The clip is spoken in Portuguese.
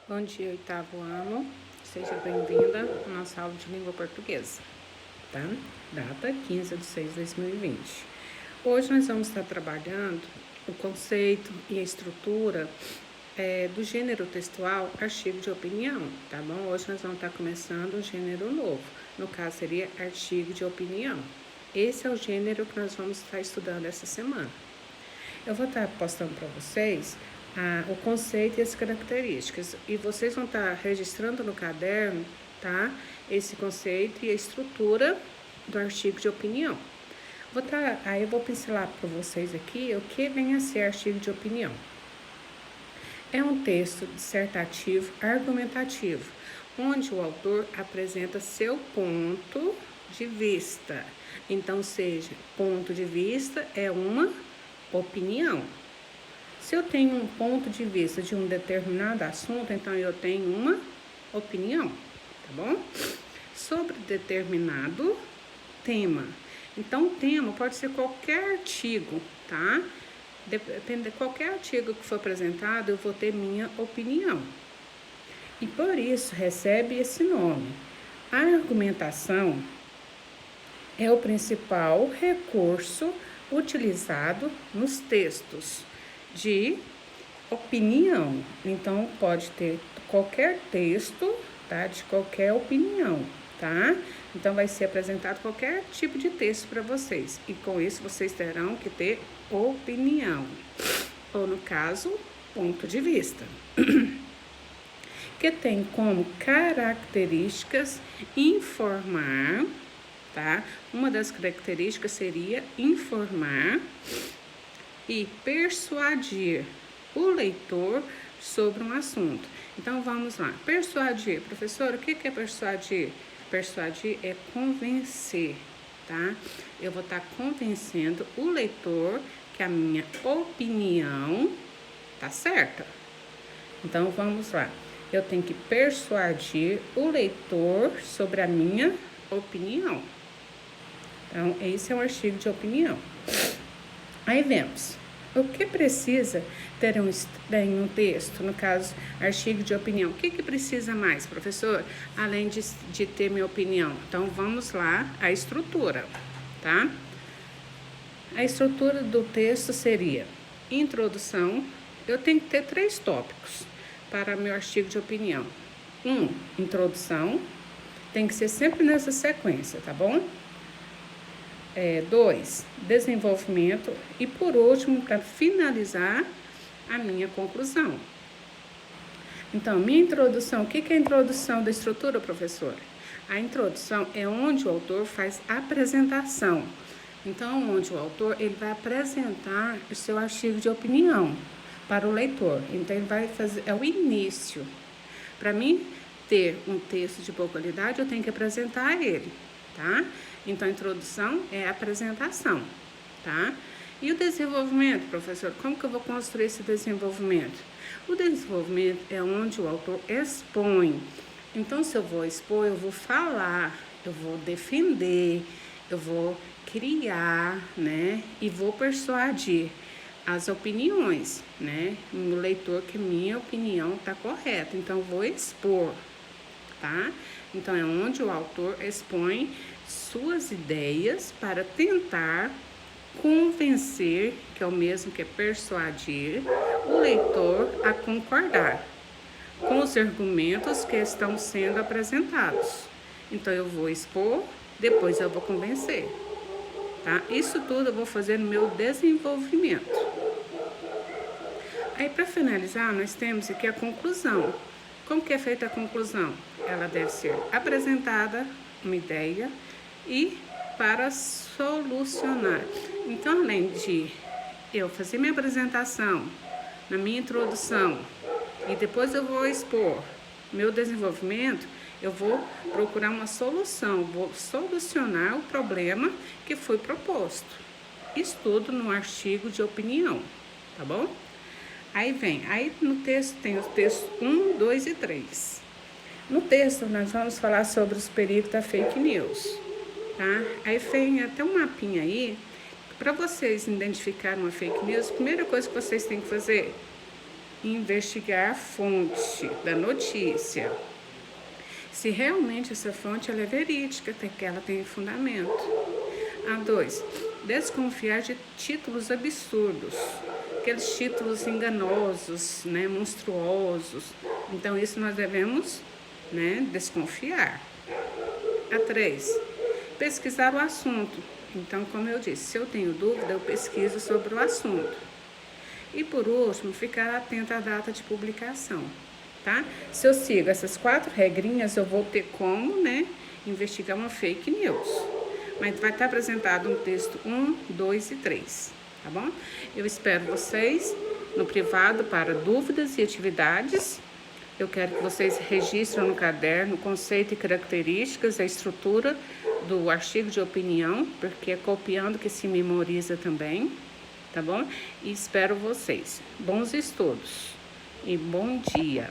Bom dia, oitavo ano. Seja bem-vinda à nossa aula de língua portuguesa, tá? Data 15/6/2020. Hoje nós vamos estar trabalhando o conceito e a estrutura do gênero textual artigo de opinião, tá bom? Hoje nós vamos estar começando um gênero novo. No caso, seria artigo de opinião. Esse é o gênero que nós vamos estar estudando essa semana. Eu vou estar postando para vocês o conceito e as características. E vocês vão estar registrando no caderno, tá? Esse conceito e a estrutura do artigo de opinião. Aí eu vou pincelar para vocês aqui o que vem a ser artigo de opinião. É um texto dissertativo argumentativo, onde o autor apresenta seu ponto de vista. Então, ponto de vista é uma opinião. Se eu tenho um ponto de vista de um determinado assunto, então eu tenho uma opinião, tá bom? Sobre determinado tema. Então, o tema pode ser qualquer artigo, tá? Depende de qualquer artigo que for apresentado, eu vou ter minha opinião. E por isso recebe esse nome. A argumentação é o principal recurso utilizado nos textos de opinião. Então, pode ter qualquer texto, tá? De qualquer opinião, tá? Então, vai ser apresentado qualquer tipo de texto para vocês. E com isso, vocês terão que ter opinião. Ou, no caso, ponto de vista. Que tem como características informar, tá? Uma das características seria informar e persuadir o leitor sobre um assunto. Então, vamos lá. Persuadir. Professor, o que é persuadir? Persuadir é convencer, tá? Eu vou estar convencendo o leitor que a minha opinião tá certa. Então, vamos lá. Eu tenho que persuadir o leitor sobre a minha opinião. Então, esse é um artigo de opinião. Aí vemos, o que precisa ter em um texto, no caso, artigo de opinião? O que precisa mais, professor? Além de ter minha opinião. Então, vamos lá, a estrutura, tá? A estrutura do texto seria introdução. Eu tenho que ter 3 tópicos para meu artigo de opinião. 1, introdução. Tem que ser sempre nessa sequência, tá bom? 2, desenvolvimento. E por último, para finalizar, a minha conclusão. Então, minha introdução. O que é a introdução da estrutura, professora? A introdução é onde o autor faz a apresentação. Então, onde o autor ele vai apresentar o seu artigo de opinião para o leitor. Então, ele vai fazer, é o início. Para mim ter um texto de boa qualidade, eu tenho que apresentar ele, tá? Então, a introdução é a apresentação, tá? E o desenvolvimento, professor, como que eu vou construir esse desenvolvimento? O desenvolvimento é onde o autor expõe. Então, se eu vou expor, eu vou falar, eu vou defender, eu vou criar, né? E vou persuadir as opiniões, né? O leitor que minha opinião está correta. Então, eu vou expor, tá? Então, é onde o autor expõe suas ideias para tentar convencer, que é o mesmo que persuadir, o leitor a concordar com os argumentos que estão sendo apresentados. Então, eu vou expor, depois eu vou convencer, tá? Isso tudo eu vou fazer no meu desenvolvimento. Aí, para finalizar, nós temos aqui a conclusão. Como que é feita a conclusão? Ela deve ser apresentada, uma ideia, e para solucionar. Então, além de eu fazer minha apresentação, na minha introdução, e depois eu vou expor meu desenvolvimento, eu vou procurar uma solução, vou solucionar o problema que foi proposto. Isso tudo no artigo de opinião, tá bom? Aí no texto tem os textos 1, 2 e 3. No texto nós vamos falar sobre os perigos da fake news, tá? Aí tem até um mapinha aí, para vocês identificarem uma fake news, a primeira coisa que vocês têm que fazer, investigar a fonte da notícia. Se realmente essa fonte ela é verídica, que ela tem fundamento. A2, desconfiar de títulos absurdos, aqueles títulos enganosos, né, monstruosos. Então, isso nós devemos, né, desconfiar. A3, pesquisar o assunto. Então, como eu disse, se eu tenho dúvida, eu pesquiso sobre o assunto. E por último, ficar atento à data de publicação, tá? Se eu sigo essas 4 regrinhas, eu vou ter como, né, investigar uma fake news. Mas vai estar apresentado um texto 1, 2 e 3, tá bom? Eu espero vocês no privado para dúvidas e atividades. Eu quero que vocês registrem no caderno o conceito e características, a estrutura do artigo de opinião, porque é copiando que se memoriza também, tá bom? E espero vocês. Bons estudos e bom dia!